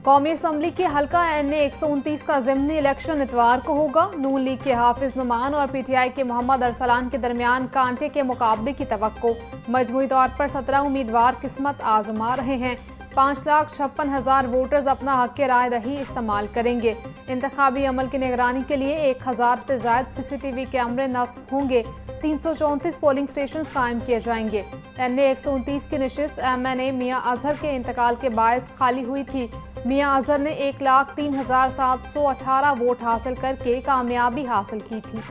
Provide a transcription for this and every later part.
कौमी असम्बली के हल्का NA 129 का ज़िमनी इलेक्शन इतवार को होगा। नून लीग के हाफिज नुमान और PTI के मोहम्मद अरसलान के दरमियान कांटे के मुकाबले की तवक्को। मजमूई तौर पर 17 उम्मीदवार किस्मत आजमा रहे हैं। 5,56,000 वोटर्स अपना हक राय दही इस्तेमाल करेंगे। इंतखाबी अमल की निगरानी के लिए 1,000 से ज्यादा CCTV कैमरे नस्ब होंगे। 334 पोलिंग स्टेशन कायम किए जाएंगे। NA 129 की नशिस्त MNA मियाँ अजहर के इंतकाल के बायस खाली हुई थी। मियाँ अजहर ने 1,03,718 वोट हासिल करके कामयाबी हासिल की थी।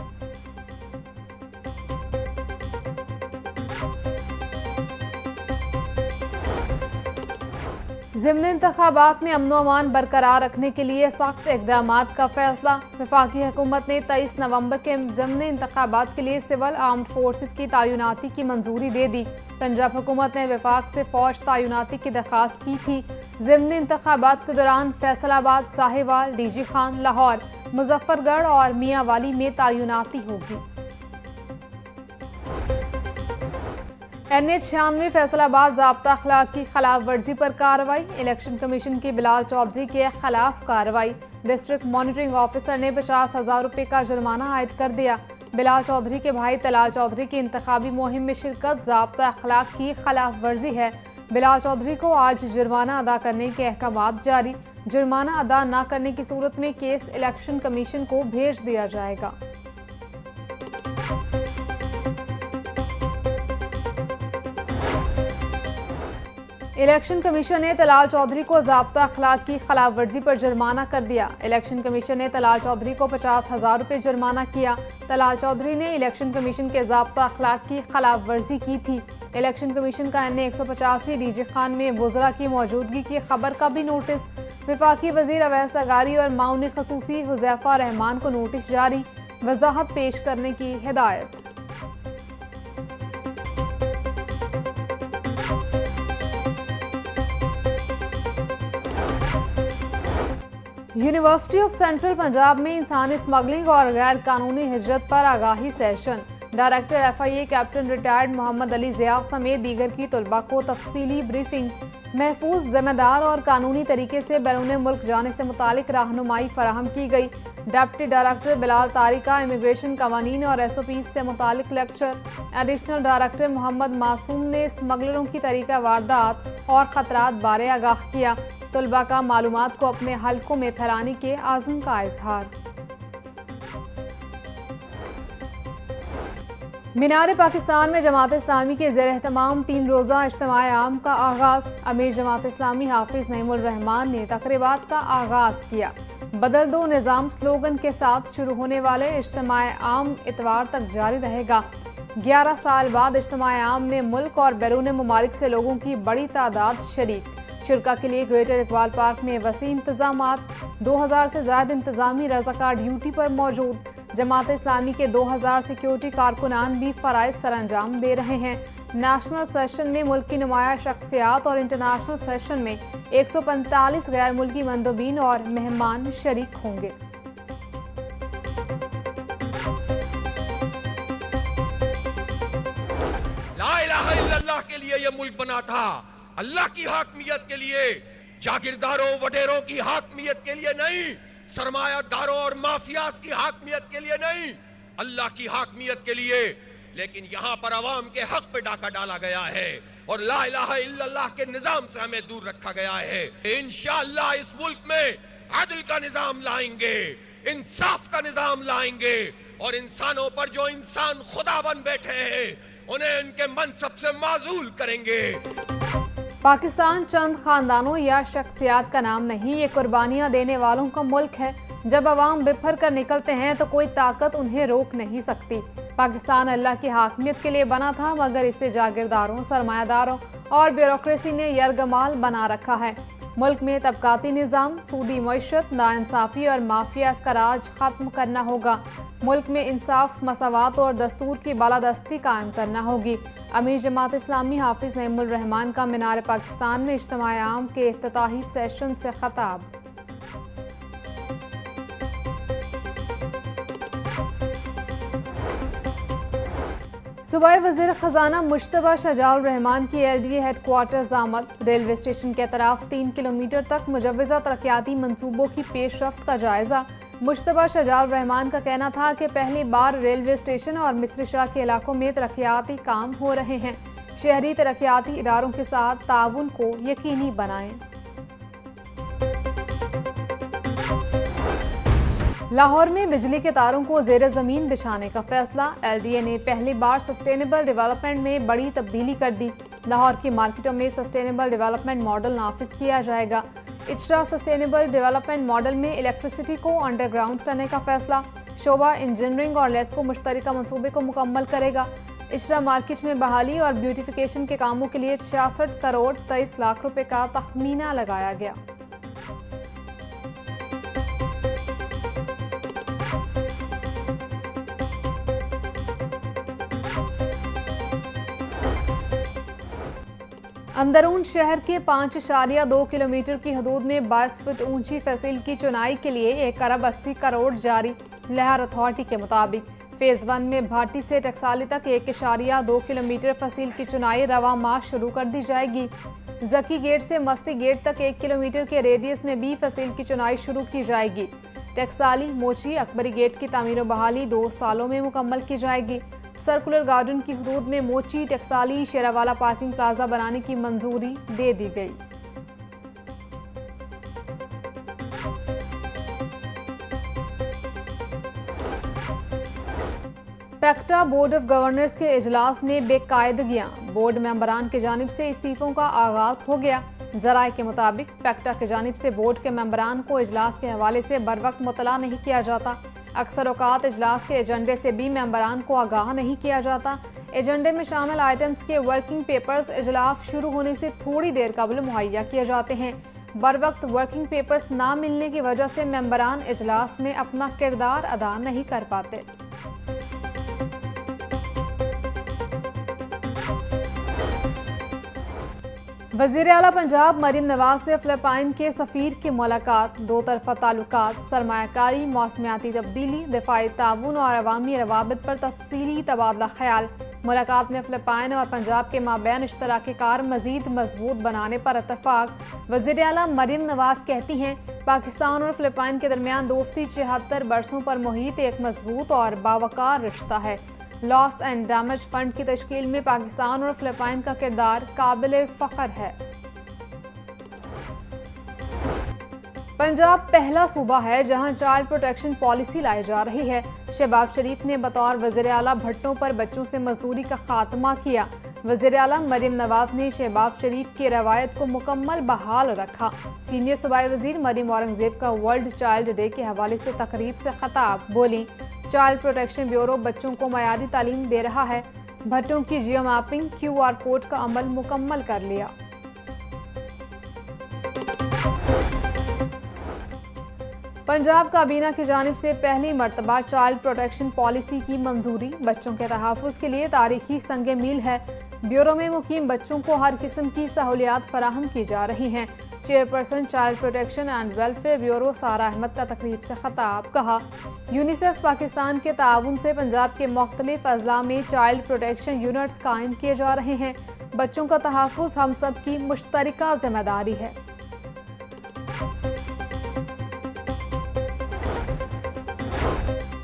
ज़िमनी इंतखाबात में अमन अमान बरकरार रखने के लिए सख्त इक़दामात का फैसला। वफाकी हुकूमत ने 23 नवंबर के ज़िमनी इंतखाबात के लिए सिविल आर्म्ड फोर्सेस की तैनाती की मंजूरी दे दी। पंजाब हुकूमत ने वफाक से फौज तैनाती की दरख्वास्त की थी। ज़िमनी इंतखाबात के दौरान फैसलाबाद, साहिवाल, DG खान, लाहौर, मुजफ्फरगढ़ और मियांवाली में तैनाती होगी। NA 96 फैसलाबाद ज़ाब्ता अखलाक की खिलाफ वर्जी पर कार्रवाई। इलेक्शन कमीशन की बिलाल चौधरी के खिलाफ कार्रवाई। डिस्ट्रिक्ट मॉनिटरिंग ऑफिसर ने 50,000 रुपये का जुर्माना आयद कर दिया। बिलाल चौधरी के भाई तलाल चौधरी की इंतखाबी मुहिम में शिरकत ज़ाब्ता अखलाक की खिलाफ वर्जी है। बिलाल चौधरी को आज जुर्माना अदा करने के अहकामात जारी। जुर्माना अदा न करने की सूरत में केस इलेक्शन कमीशन को भेज दिया जाएगा। इलेक्शन कमीशन ने तलाल चौधरी को ज़ाब्ता अखलाक की खिलाफ वर्जी पर जुर्माना कर दिया। इलेक्शन कमीशन ने तलाल चौधरी को 50,000 रुपये जुर्माना किया। तलाल चौधरी ने इलेक्शन कमीशन के ज़ाब्ता अखलाक की खिलाफ वर्जी की थी। इलेक्शन कमीशन का NA 185 DG खान में वज़रा की मौजूदगी की खबर का भी नोटिस। वफाकी वज़ीर अवैस लगारी और माउन खसूसी हुज़ैफा रहमान को नोटिस जारी। वजाहत पेश करने की हिदायत। यूनिवर्सिटी ऑफ सेंट्रल पंजाब में इंसानी स्मगलिंग और गैर कानूनी हिजरत पर आगाही session. Director FIA captain retired Mohammad Ali Zia समेत दीगर की तलबा को तफसीली ब्रीफिंग। महफूज, जिम्मेदार और कानूनी तरीके से बैरून मुल्क जाने से मुतालिक रहनुमाई फराहम की गई। डिप्टी डायरेक्टर बिलाल तारिका इमिग्रेशन कवानीन और SOPs से मुतालिक लेक्चर। एडिशनल डायरेक्टर मोहम्मद मासूम ने स्मगलरों की तरीका वारदात और खतरात बारे आगाह किया। तलबा का मालूमात को अपने हलकों में फैलाने के आज़म का इजहार। मीनार पाकिस्तान में जमात इस्लामी के ज़ेर एहतमाम 3 रोज़ा इज्तिमाए आम का आगाज़। अमीर जमात इस्लामी हाफिज नईमुर रहमान ने तकरीबात का आगाज़ किया। बदल दो निज़ाम स्लोगन के साथ शुरू होने वाले इज्तिमाए आम इतवार तक जारी रहेगा। 11 साल बाद इज्तिमाए आम में मुल्क और बैरून ममालिक से लोगों की बड़ी तादाद शरीक। शिरका के लिए ग्रेटर इकबाल पार्क में वसी इंतजामात। 2000 से ज्यादा इंतजामी रज़ाकार ड्यूटी पर मौजूद। जमात इस्लामी के 2000 सिक्योरिटी कारकुनान भी फराइज सर अंजाम दे रहे हैं। नेशनल सेशन में मुल्क की नुमाया शख्सियात और इंटरनेशनल सेशन में 145 गैर मुल्की मंदोबीन और मेहमान शरीक होंगे। ला इलाहा इल्लल्लाह के लिए यह मुल्क बना था, अल्लाह की हाकमियत के लिए, जागीरदारों वडेरों की हाकमियत के लिए नहीं, सरमायादारों और माफियाज की हाकमियत के लिए नहीं, अल्लाह की हाकमियत के लिए। लेकिन यहां पर अवाम के हक पे डाका डाला गया है और ला इलाहा इल्लल्लाह के निजाम से हमें दूर रखा गया है। इंशाअल्लाह इस मुल्क में अदल का निजाम लाएंगे, इंसाफ का निजाम लाएंगे और इंसानों पर जो इंसान खुदा बन बैठे हैं उन्हें उनके मनसब से माजूल करेंगे। पाकिस्तान चंद खानदानों या शख्सियात का नाम नहीं, ये कुर्बानियां देने वालों का मुल्क है। जब अवाम बिफर कर निकलते हैं तो कोई ताकत उन्हें रोक नहीं सकती। पाकिस्तान अल्लाह की हाकमियत के लिए बना था, मगर इसे जागीरदारों, सरमायादारों और ब्यूरोक्रेसी ने यरगमाल बना रखा है। मुल्क में तबकाती निज़ाम, सूदी मईशत, नाइंसाफ़ी और माफिया का राज खत्म करना होगा। मुल्क में इंसाफ, मसावात और दस्तूर की बालादस्ती कायम करना होगी। अमीर जमात इस्लामी हाफिज नईमुर रहमान का मीनार पाकिस्तान में इज्तिमाए आम के इफ्तिताही सेशन से खिताब। सूबाई वज़ीर ख़जाना मुश्तबा शजाउर रहमान की LDA हेडक्वार्टर्स आमद। रेलवे स्टेशन के तरफ 3 किलोमीटर तक मुजव्वज़ा तरक्याती मंसूबों की पेशरफ्त का जायज़ा। मुश्तबा शजाउर रहमान का कहना था कि पहली बार रेलवे स्टेशन और मिस्र शाह के इलाकों में तरक्याती काम हो रहे हैं। शहरी तरक्याती इदारों के साथ ताउन को यकीनी बनाएं। लाहौर में बिजली के तारों को ज़ेर ज़मीन बिछाने का फैसला। LDA ने पहली बार सस्टेनेबल डेवलपमेंट में बड़ी तब्दीली कर दी। लाहौर की मार्केटों में सस्टेनेबल डेवलपमेंट मॉडल नाफिज किया जाएगा। इजरा सस्टेनेबल डेवलपमेंट मॉडल में इलेक्ट्रिसिटी को अंडरग्राउंड करने का फैसला। शोबा इंजीनियरिंग और लेस्को मुश्तरका मंसूबे को मुकम्मल करेगा। इजरा मार्केट में बहाली और ब्यूटिफिकेशन के कामों के लिए 66 करोड़ 23 लाख रुपए का तखमीना लगाया गया। अंदरून शहर के 5.2 किलोमीटर की हदूद में 22 फुट ऊंची फसील की चुनाई के लिए 1 अरब 80 करोड़ जारी। लहर अथॉरिटी के मुताबिक फेज़ 1 में भाटी से टकसाली तक 1.2 किलोमीटर फसील की चुनाई रवा माह शुरू कर दी जाएगी। जकी गेट से मस्ती गेट तक 1 किलोमीटर के रेडियस में भी फसील की चुनाई शुरू की जाएगी। टकसाली मोची अकबरी गेट की तामीर बहाली 2 सालों में मुकम्मल की जाएगी। सर्कुलर गार्डन की हदूद में मोची टकसाली शेरावाला पार्किंग प्लाजा बनाने की मंजूरी दे दी गई। पैक्टा बोर्ड ऑफ गवर्नर्स के इजलास में बेकायदगियां। बोर्ड मेंबरान की जानिब से इस्तीफों का आगाज हो गया। जराए के मुताबिक पैक्टा की जानिब से बोर्ड के मेंबरान को इजलास के हवाले से बर वक्त मुतला नहीं किया जाता। अक्सर औकात इजलास के एजेंडे से भी मेंबरान को आगाह नहीं किया जाता। एजेंडे में शामिल आइटम्स के वर्किंग पेपर्स इजलास शुरू होने से थोड़ी देर कबल मुहैया किए जाते हैं। बर वक्त वर्किंग पेपर्स ना मिलने की वजह से मेंबरान इजलास में अपना किरदार अदा नहीं कर पाते। वज़ीर आला पंजाब मरीम नवाज से फिलिपाइन के सफ़ीर की मुलाकात। 2 तरफ़ा ताल्लुकात, सरमायाकारी, मौसमियाती तब्दीली, दिफाई ताउन और अवामी रवाबित पर तफसीली तबादला ख्याल। मुलाकात में फिलिपाइन और पंजाब के माबैन इश्तराकी कार मज़ीद मजबूत बनाने पर इत्तफाक। वज़ीर आला मरीम नवाज कहती हैं, पाकिस्तान और फिलिपाइन के दरमियान दोस्ती 76 बरसों पर मुहित एक मजबूत और बावकार रिश्ता है। लॉस एंड डैमेज फंड की तश्कील में पाकिस्तान और फिलिपाइन का किरदार काबिल फ़ख्र है। पंजाब पहला सूबा है जहां चाइल्ड प्रोटेक्शन पॉलिसी लाई जा रही है। शहबाज शरीफ ने बतौर वज़ीर आला भट्टों पर बच्चों से मजदूरी का खात्मा किया। वज़ीर आला मरीम नवाज ने शहबाज शरीफ की रवायत को मुकम्मल बहाल रखा। सीनियर सूबाई वज़ीर मरीम औरंगज़ेब का वर्ल्ड चाइल्ड डे के हवाले से तकरीब से खिताब बोली, चाइल्ड प्रोटेक्शन ब्यूरो बच्चों को मयारी तालीम दे रहा है। भट्टों की जियो मैपिंग QR कोड का अमल मुकम्मल कर लिया। पंजाब काबीना की जानिब से पहली मरतबा चाइल्ड प्रोटेक्शन पॉलिसी की मंजूरी। बच्चों के तहफ़्फ़ुज़ के लिए तारीखी संग मील है। ब्यूरो में मुकीम बच्चों को हर किस्म की सहूलियात फराहम की जा रही हैं। Chairperson child protection and welfare bureau सारा अहमद का तकरीब से खिताब। कहा, यूनिसेफ पाकिस्तान के ताउन से पंजाब के मुख्तलिफ अजला में चाइल्ड प्रोटेक्शन यूनिट्स कायम किए जा रहे हैं। बच्चों का तहफ़्फ़ुज़ हम सब की मुश्तरका जिम्मेदारी है।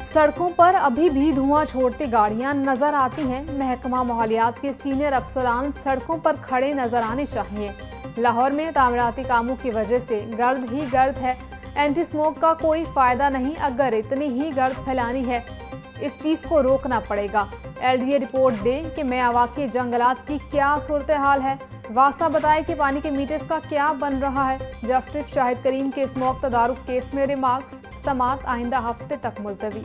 सड़कों पर अभी भी धुआं छोड़ती गाड़ियां नजर आती हैं। महकमा माहौलियात के सीनियर अफसरान सड़कों पर खड़े नजर आने चाहिए। लाहौर में तामीराती कामों की वजह से गर्द ही गर्द है। एंटी स्मोक का कोई फायदा नहीं अगर इतनी ही गर्द फैलानी है। इस चीज़ को रोकना पड़ेगा। LDA रिपोर्ट दे कि मेवात के जंगलात की क्या सूरत हाल है। वासा बताए कि पानी के मीटर्स का क्या बन रहा है। जस्टिस शाहिद करीम के स्मोक तदारुक केस में रिमार्क्स। समात आइंदा हफ्ते तक मुलतवी।